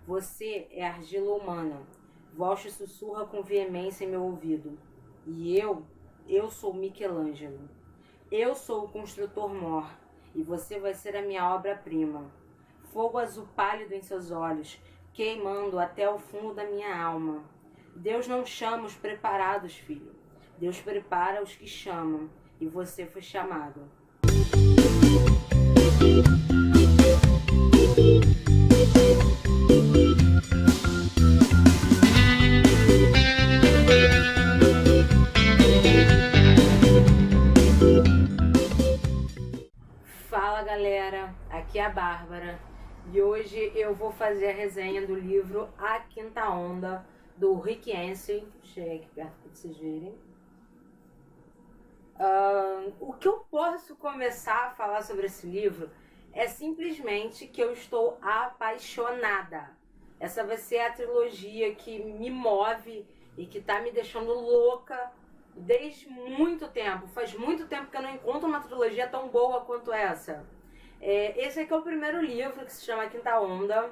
Você é argila humana. Voz sussurra com veemência em meu ouvido. E eu sou Michelangelo. Eu sou o construtor mor, e você vai ser a minha obra-prima. Fogo azul pálido em seus olhos, queimando até o fundo da minha alma. Deus não chama os preparados, filho. Deus prepara os que chamam, e você foi chamado. Fala galera, aqui é a Bárbara e hoje eu vou fazer a resenha do livro A Quinta Onda, do Rick Yancey. Cheguei aqui perto para vocês verem. O que eu posso começar a falar sobre esse livro é simplesmente que eu estou apaixonada. Essa vai ser a trilogia que me move e que tá me deixando louca desde muito tempo. Faz muito tempo que eu não encontro uma trilogia tão boa quanto essa. Esse aqui é o primeiro livro, que se chama A Quinta Onda,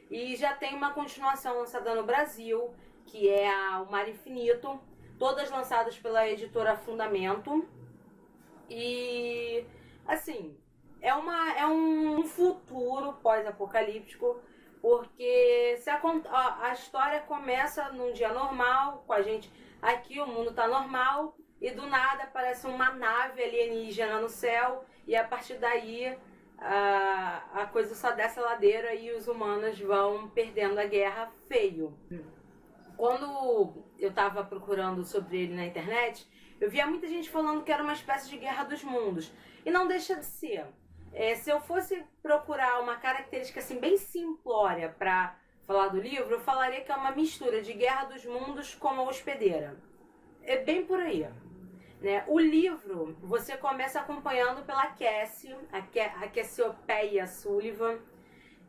e já tem uma continuação lançada no Brasil, que é O Mar Infinito, todas lançadas pela editora Fundamento. E assim, é um futuro pós-apocalíptico, porque a história começa num dia normal, com a gente aqui, o mundo tá normal, e do nada aparece uma nave alienígena no céu, e a partir daí a coisa só desce a ladeira e os humanos vão perdendo a guerra feio. Quando eu tava procurando sobre ele na internet, eu via muita gente falando que era uma espécie de guerra dos mundos, e não deixa de ser. Se eu fosse procurar uma característica assim bem simplória para falar do livro, eu falaria que é uma mistura de Guerra dos Mundos com A Hospedeira. É bem por aí, né? O livro, você começa acompanhando pela Cassie, a Cassiopeia Sullivan.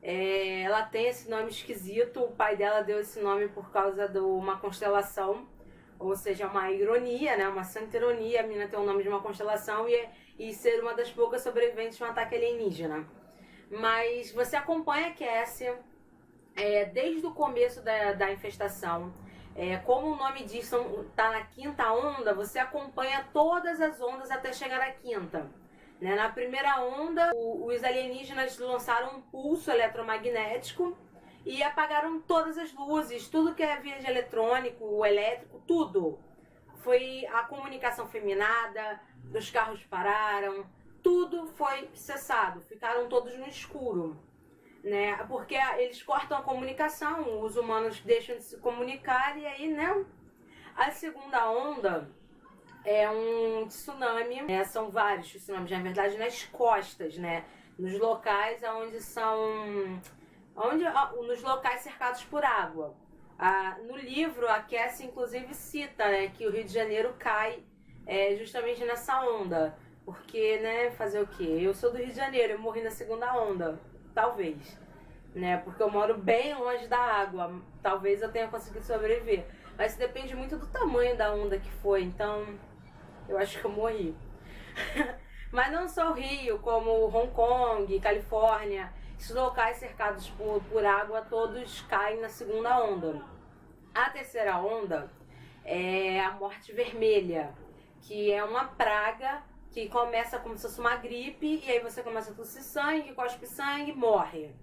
Ela tem esse nome esquisito, o pai dela deu esse nome por causa de uma constelação, ou seja, uma ironia, né? Uma santa ironia, a menina tem o nome de uma constelação e ser uma das poucas sobreviventes de um ataque alienígena. Mas você acompanha a Cassie desde o começo da infestação. Como o nome diz, tá na quinta onda, você acompanha todas as ondas até chegar à quinta. Né? Na primeira onda, os alienígenas lançaram um pulso eletromagnético e apagaram todas as luzes, tudo que é via de eletrônico, elétrico, tudo. A comunicação foi minada, os carros pararam, tudo foi cessado, ficaram todos no escuro. Né? Porque eles cortam a comunicação, os humanos deixam de se comunicar e aí, né? A segunda onda é um tsunami, são vários tsunamis, na verdade, nas costas, né? Nos locais nos locais cercados por água. No livro, a Cassie inclusive cita, né, que o Rio de Janeiro cai justamente nessa onda. Porque, né, fazer o quê? Eu sou do Rio de Janeiro, eu morri na segunda onda. Talvez, né? Porque eu moro bem longe da água. Talvez eu tenha conseguido sobreviver. Mas depende muito do tamanho da onda que foi. Então, eu acho que eu morri. Mas não só o Rio, como Hong Kong, Califórnia, esses locais cercados por água, todos caem na segunda onda. A terceira onda é a morte vermelha, que é uma praga que começa como se fosse uma gripe, e aí você começa a tossir sangue, cospe sangue, morre.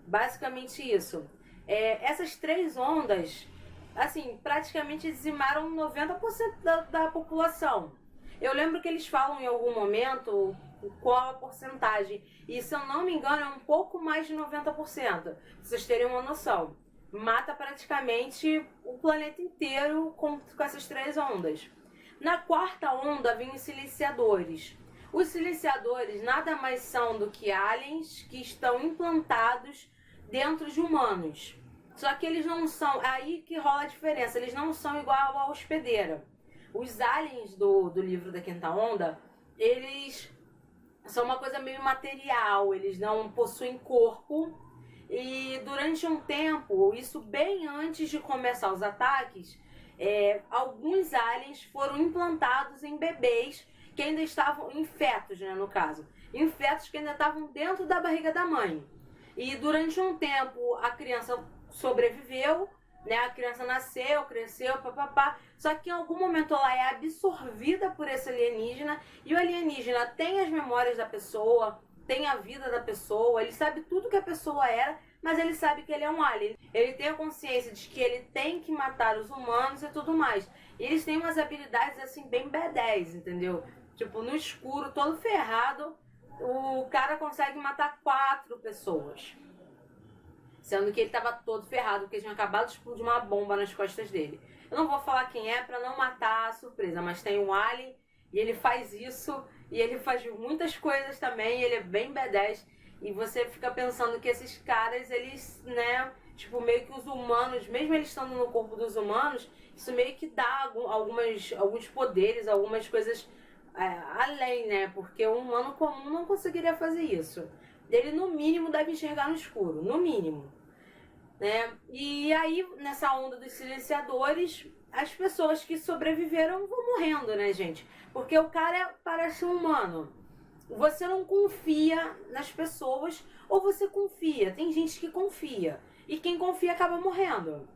Basicamente isso. Essas três ondas, assim, praticamente dizimaram 90% da população. Eu lembro que eles falam em algum momento qual a porcentagem, e se eu não me engano é um pouco mais de 90%, pra vocês terem uma noção. Mata praticamente o planeta inteiro com essas três ondas. Na quarta onda vêm os silenciadores. Os silenciadores nada mais são do que aliens que estão implantados dentro de humanos. Só que eles não são, aí que rola a diferença, eles não são igual a hospedeira. Os aliens do livro da Quinta Onda, eles são uma coisa meio material, eles não possuem corpo. E durante um tempo, isso bem antes de começar os ataques, alguns aliens foram implantados em bebês que ainda estavam, em fetos, né, no caso, em fetos que ainda estavam dentro da barriga da mãe. E durante um tempo a criança sobreviveu, né? A criança nasceu, cresceu, papapá. Só que em algum momento ela é absorvida por esse alienígena e o alienígena tem as memórias da pessoa, tem a vida da pessoa, ele sabe tudo que a pessoa era, mas ele sabe que ele é um alien. Ele tem a consciência de que ele tem que matar os humanos e tudo mais. E eles têm umas habilidades assim bem B10, entendeu? Tipo, no escuro, todo ferrado, o cara consegue matar 4 pessoas. Sendo que ele estava todo ferrado, porque tinha acabado de explodir uma bomba nas costas dele. Eu não vou falar quem é para não matar a surpresa, mas tem um alien e ele faz isso e ele faz muitas coisas também, ele é bem B10 e você fica pensando que esses caras, eles, né, tipo, meio que os humanos, mesmo eles estando no corpo dos humanos, isso meio que dá alguns poderes, algumas coisas além, né, porque um humano comum não conseguiria fazer isso. Ele, no mínimo, deve enxergar no escuro, no mínimo. Né? E aí, nessa onda dos silenciadores, as pessoas que sobreviveram vão morrendo, né, gente? Porque o cara parece um humano. Você não confia nas pessoas ou você confia. Tem gente que confia. E quem confia acaba morrendo.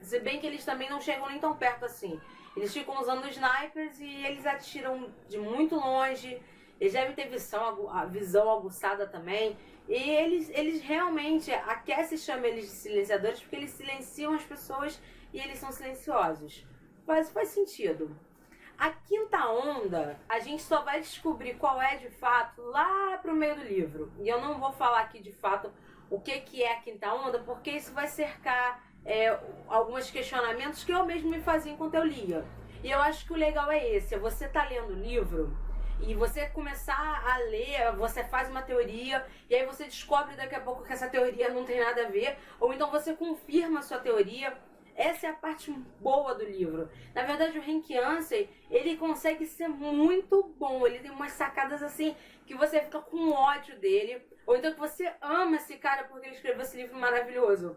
Se bem que eles também não chegam nem tão perto assim. Eles ficam usando snipers e eles atiram de muito longe. Eles devem ter visão aguçada também. E eles realmente, a Cassie chama eles de silenciadores porque eles silenciam as pessoas e eles são silenciosos. Mas faz sentido. A quinta onda, a gente só vai descobrir qual é de fato lá pro meio do livro. E eu não vou falar aqui de fato o que é a quinta onda, porque isso vai cercar alguns questionamentos que eu mesmo me fazia enquanto eu lia. E eu acho que o legal é esse, é você tá lendo o livro e você começar a ler, você faz uma teoria e aí você descobre daqui a pouco que essa teoria não tem nada a ver, ou então você confirma a sua teoria. Essa é a parte boa do livro. Na verdade, o Hank Ansel, ele consegue ser muito bom. Ele tem umas sacadas assim que você fica com ódio dele, ou então que você ama esse cara porque ele escreveu esse livro maravilhoso.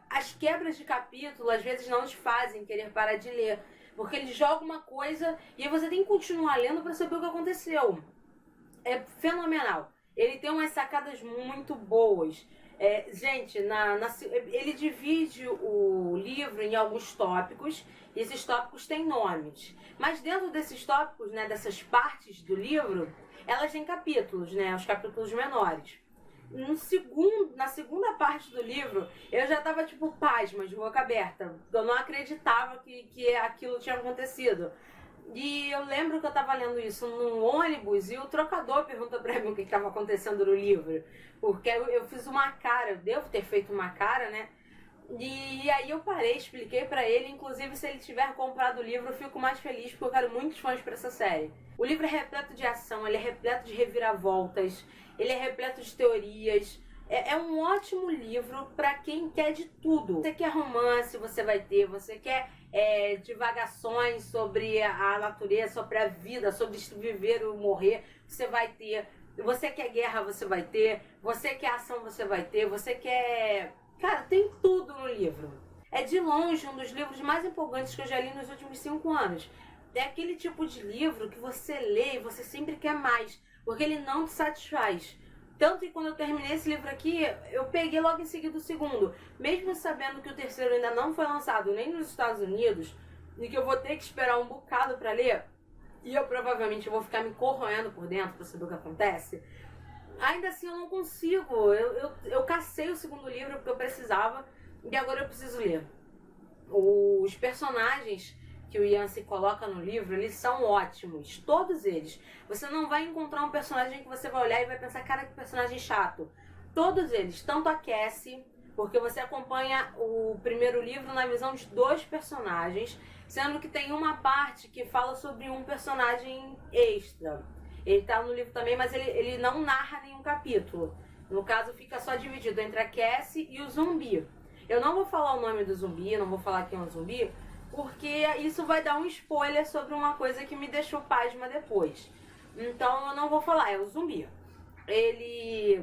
As quebras de capítulo às vezes não te fazem querer parar de ler, porque ele joga uma coisa e aí você tem que continuar lendo para saber o que aconteceu. É fenomenal. Ele tem umas sacadas muito boas. Gente, ele divide o livro em alguns tópicos, e esses tópicos têm nomes. Mas dentro desses tópicos, né, dessas partes do livro, elas têm capítulos, né, os capítulos menores. Na segunda parte do livro, eu já tava tipo pasma, de boca aberta. Eu não acreditava que aquilo tinha acontecido. E eu lembro que eu tava lendo isso num ônibus e o trocador perguntou pra mim o que estava acontecendo no livro. Porque eu fiz uma cara, eu devo ter feito uma cara, né? E aí eu parei, expliquei pra ele, inclusive se ele tiver comprado o livro eu fico mais feliz porque eu quero muitos fãs pra essa série. O livro é repleto de ação, ele é repleto de reviravoltas, ele é repleto de teorias. É um ótimo livro pra quem quer de tudo. Você quer romance, você vai ter. Você quer divagações sobre a natureza, sobre a vida, sobre viver ou morrer, você vai ter. Você quer guerra, você vai ter. Você quer ação, você vai ter. Você quer... Cara, tem tudo no livro. É de longe um dos livros mais empolgantes que eu já li nos últimos 5 anos. É aquele tipo de livro que você lê e você sempre quer mais, porque ele não te satisfaz. Tanto que quando eu terminei esse livro aqui, eu peguei logo em seguida o segundo. Mesmo sabendo que o terceiro ainda não foi lançado nem nos Estados Unidos, e que eu vou ter que esperar um bocado pra ler, e eu provavelmente vou ficar me corroendo por dentro pra saber o que acontece, ainda assim eu não consigo. Eu cacei o segundo livro porque eu precisava, e agora eu preciso ler. Os personagens que o Yancey coloca no livro, eles são ótimos, todos eles. Você não vai encontrar um personagem que você vai olhar e vai pensar, cara, que personagem chato. Todos eles, tanto a Cassie, porque você acompanha o primeiro livro na visão de 2 personagens, sendo que tem uma parte que fala sobre um personagem extra. Ele tá no livro também, mas ele não narra nenhum capítulo. No caso, fica só dividido entre a Cassie e o zumbi. Eu não vou falar o nome do zumbi, não vou falar quem é o zumbi, porque isso vai dar um spoiler sobre uma coisa que me deixou pasma depois. Então eu não vou falar, é o zumbi. Ele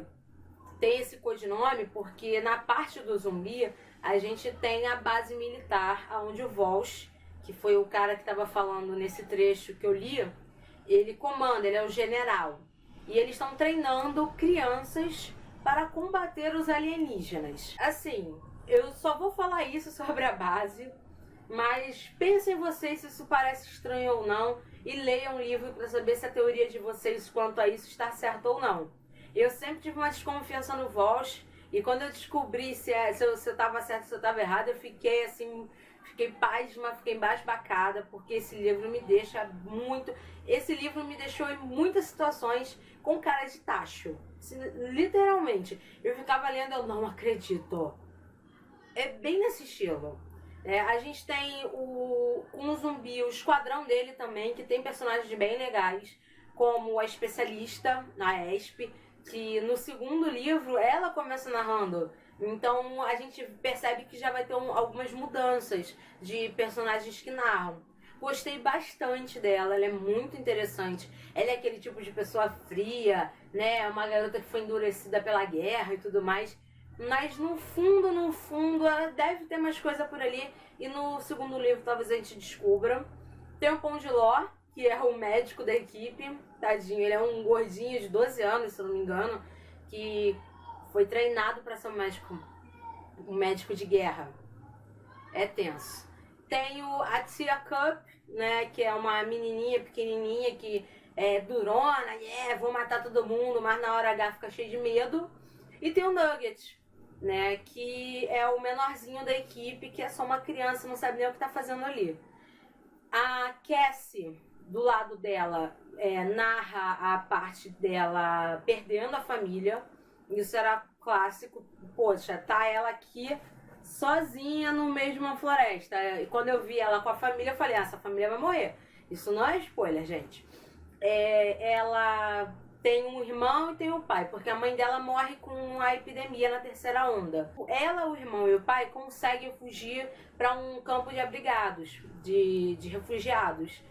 tem esse codinome porque na parte do zumbi a gente tem a base militar, onde o Walsh, que foi o cara que estava falando nesse trecho que eu li, ele comanda, ele é o general. E eles estão treinando crianças para combater os alienígenas. Assim, eu só isso sobre a base, mas pensem em vocês se isso parece estranho ou não e leiam o livro para saber se a teoria de vocês quanto a isso está certa ou não. Eu sempre tive uma desconfiança no Walsh e quando eu descobri se eu estava certo, se eu estava errado, eu fiquei assim, fiquei pasma, fiquei embasbacada, porque esse livro me deixa muito... Esse livro me deixou em muitas situações com cara de tacho. Literalmente. Eu ficava lendo, eu não acredito. É bem nesse estilo. A gente tem um zumbi, o esquadrão dele também, que tem personagens bem legais, como a especialista, a Espe, que no segundo livro ela começa narrando. Então a gente percebe que já vai ter algumas mudanças de personagens que narram. Gostei bastante dela, ela é muito interessante. Ela é aquele tipo de pessoa fria, né? Uma garota que foi endurecida pela guerra e tudo mais. Mas no fundo, ela deve ter mais coisa por ali. E no segundo livro talvez a gente descubra. Tem o Pão de Ló, que é o médico da equipe. Tadinho, ele é um gordinho de 12 anos, se eu não me engano, que foi treinado para ser um médico de guerra. É tenso. Tem a Tia Cup, né, que é uma menininha pequenininha que é durona, vou matar todo mundo, mas na hora H fica cheio de medo. E tem o Nugget, né, que é o menorzinho da equipe, que é só uma criança, não sabe nem o que tá fazendo ali. A Cassie, do lado dela, narra a parte dela perdendo a família. Isso era clássico. Poxa, tá ela aqui sozinha no meio de uma floresta. E quando eu vi ela com a família, eu falei, essa família vai morrer. Isso não é spoiler, gente. Ela tem um irmão e tem um pai, porque a mãe dela morre com a epidemia na terceira onda. Ela, o irmão e o pai conseguem fugir para um campo de abrigados, de refugiados.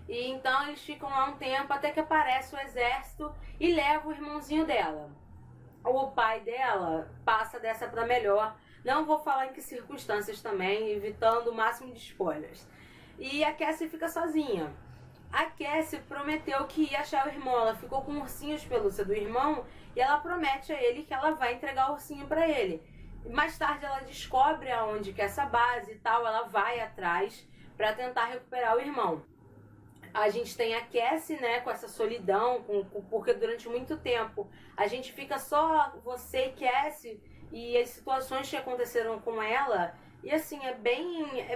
E então eles ficam lá um tempo até que aparece o exército e leva o irmãozinho dela. O pai dela passa dessa para melhor. Não vou falar em que circunstâncias também, evitando o máximo de spoilers. E a Cassie fica sozinha. A Cassie prometeu que ia achar o irmão. Ela ficou com ursinhos de pelúcia do irmão e ela promete a ele que ela vai entregar o ursinho para ele. Mais tarde ela descobre aonde que é essa base e tal. Ela vai atrás para tentar recuperar o irmão. A gente tem a Cassie, né, com essa solidão, porque durante muito tempo a gente fica só você e Cassie e as situações que aconteceram com ela. E assim, é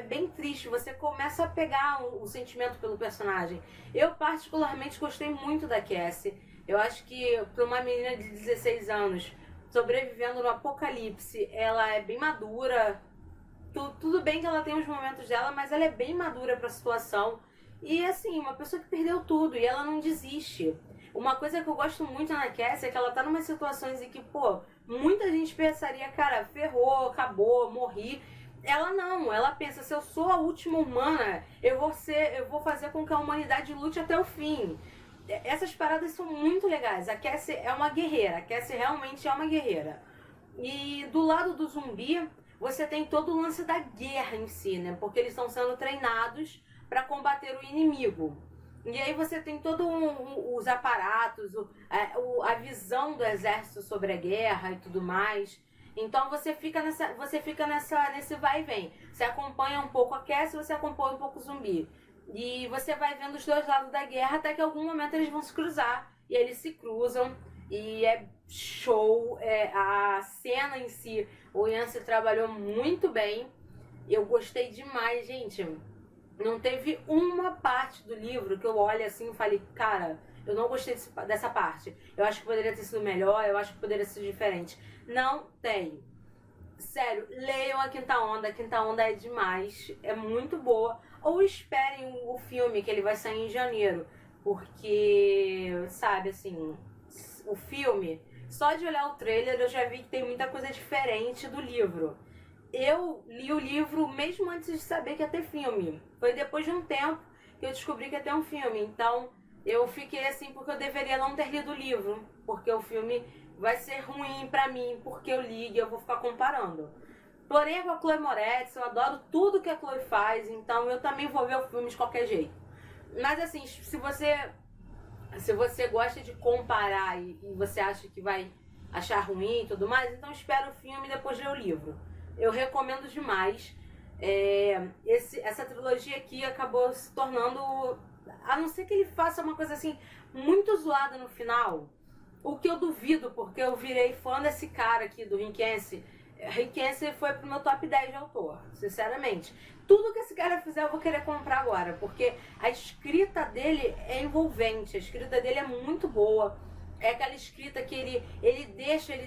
bem triste, você começa a pegar o sentimento pelo personagem. Eu particularmente gostei muito da Cassie. Eu acho que para uma menina de 16 anos, sobrevivendo no apocalipse, ela é bem madura. Tudo bem que ela tem os momentos dela, mas ela é bem madura para a situação. E assim, uma pessoa que perdeu tudo e ela não desiste. Uma coisa que eu gosto muito na Cassie é que ela tá numa situações em que, muita gente pensaria, cara, ferrou, acabou, morri. Ela não, ela pensa, se eu sou a última humana, eu vou fazer com que a humanidade lute até o fim. Essas paradas são muito legais. A Cassie é uma guerreira, a Cassie realmente é uma guerreira. E do lado do zumbi, você tem todo o lance da guerra em si, né? Porque eles estão sendo treinados para combater o inimigo. E aí você tem todos os aparatos, a visão do exército sobre a guerra e tudo mais. Então você fica nesse vai e vem. Você acompanha um pouco a Cassie, você acompanha um pouco o zumbi. E você vai vendo os dois lados da guerra até que em algum momento eles vão se cruzar. E eles se cruzam e é show. A cena em si, o Yancey trabalhou muito bem. Eu gostei demais, gente. Não teve uma parte do livro que eu olhe assim e falei, cara, eu não gostei dessa parte. Eu acho que poderia ter sido melhor, eu acho que poderia ser diferente. Não tem. Sério, leiam a Quinta Onda. A Quinta Onda é demais, é muito boa. Ou esperem o filme, que ele vai sair em janeiro. Porque, sabe, assim, o filme, só de olhar o trailer eu já vi que tem muita coisa diferente do livro. Eu li o livro mesmo antes de saber que ia ter filme. Foi depois de um tempo que eu descobri que ia ter um filme. Então, eu fiquei assim porque eu deveria não ter lido o livro. Porque o filme vai ser ruim pra mim, porque eu li e eu vou ficar comparando. Porém, com a Chloe Moretz, eu adoro tudo que a Chloe faz. Então, eu também vou ver o filme de qualquer jeito. Mas assim, se você gosta de comparar e você acha que vai achar ruim e tudo mais, então espera o filme e depois lê o livro. Eu recomendo demais. Essa trilogia aqui acabou se tornando, a não ser que ele faça uma coisa assim muito zoada no final, o que eu duvido, porque eu virei fã desse cara aqui, do Rick Yancey. Rick Yancey foi pro meu top 10 de autor, sinceramente. Tudo que esse cara fizer eu vou querer comprar agora, porque a escrita dele é envolvente, a escrita dele é muito boa. É aquela escrita que ele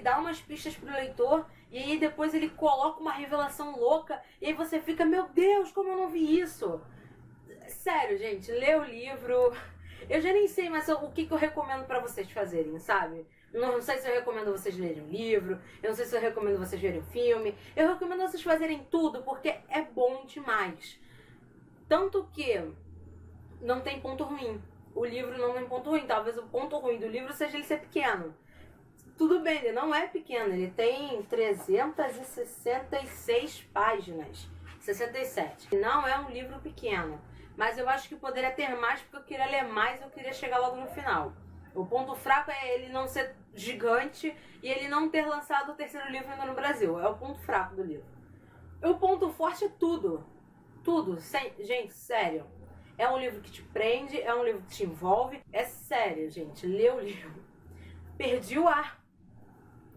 dá umas pistas pro leitor e aí depois ele coloca uma revelação louca e aí você fica, meu Deus, como eu não vi isso? Sério, gente, lê o livro. Eu já nem sei mais o que eu recomendo pra vocês fazerem, sabe? Não sei se eu recomendo vocês lerem um livro, eu não sei se eu recomendo vocês verem um filme. Eu recomendo vocês fazerem tudo, porque é bom demais. Tanto que não tem ponto ruim. O livro não tem ponto ruim. Talvez o ponto ruim do livro seja ele ser pequeno. Tudo bem, ele não é pequeno. Ele tem 366 páginas. 67. Não é um livro pequeno. Mas eu acho que poderia ter mais, porque eu queria ler mais e eu queria chegar logo no final. O ponto fraco é ele não ser gigante e ele não ter lançado o terceiro livro ainda no Brasil. É o ponto fraco do livro. O ponto forte é tudo. Tudo. Gente, sério. É um livro que te prende, é um livro que te envolve. É sério, gente. Lê o livro. Perdi o ar.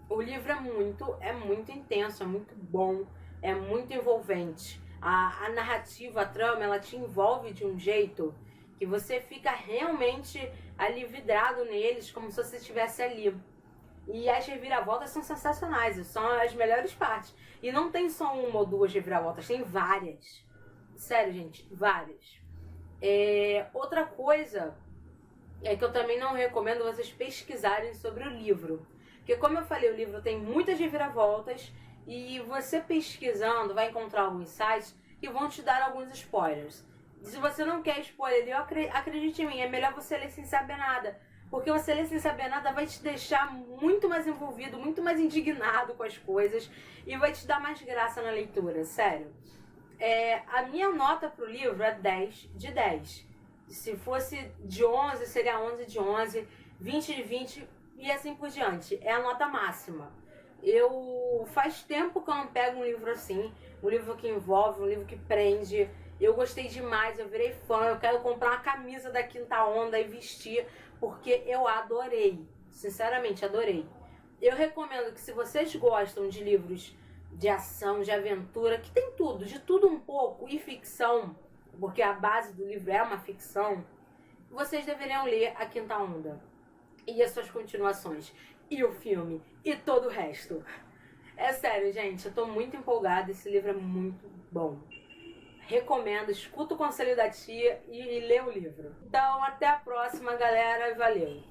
O livro é muito intenso, é muito bom, é muito envolvente. A narrativa, a trama, ela te envolve de um jeito que você fica realmente ali vidrado neles, como se você estivesse ali. E as reviravoltas são sensacionais, são as melhores partes. E não tem só uma ou duas reviravoltas, tem várias. Sério, gente, várias. Outra coisa é que eu também não recomendo vocês pesquisarem sobre o livro. Porque como eu falei, o livro tem muitas reviravoltas e você pesquisando vai encontrar alguns sites que vão te dar alguns spoilers. Se você não quer spoiler, acredite em mim, é melhor você ler sem saber nada. Porque você ler sem saber nada vai te deixar muito mais envolvido, muito mais indignado com as coisas e vai te dar mais graça na leitura, sério. A minha nota pro livro é 10 de 10. Se fosse de 11, seria 11 de 11, 20 de 20 e assim por diante. É a nota máxima. Faz tempo que eu não pego um livro assim, um livro que envolve, um livro que prende. Eu gostei demais, eu virei fã, eu quero comprar uma camisa da Quinta Onda e vestir, porque eu adorei. Sinceramente, adorei. Eu recomendo que se vocês gostam de livros de ação, de aventura, que tem tudo, de tudo um pouco, e ficção, porque a base do livro é uma ficção, vocês deveriam ler A Quinta Onda e as suas continuações, e o filme, e todo o resto. É sério, gente, eu tô muito empolgada, esse livro é muito bom. Recomendo, escuta o conselho da tia e lê o livro. Então, até a próxima, galera, e valeu!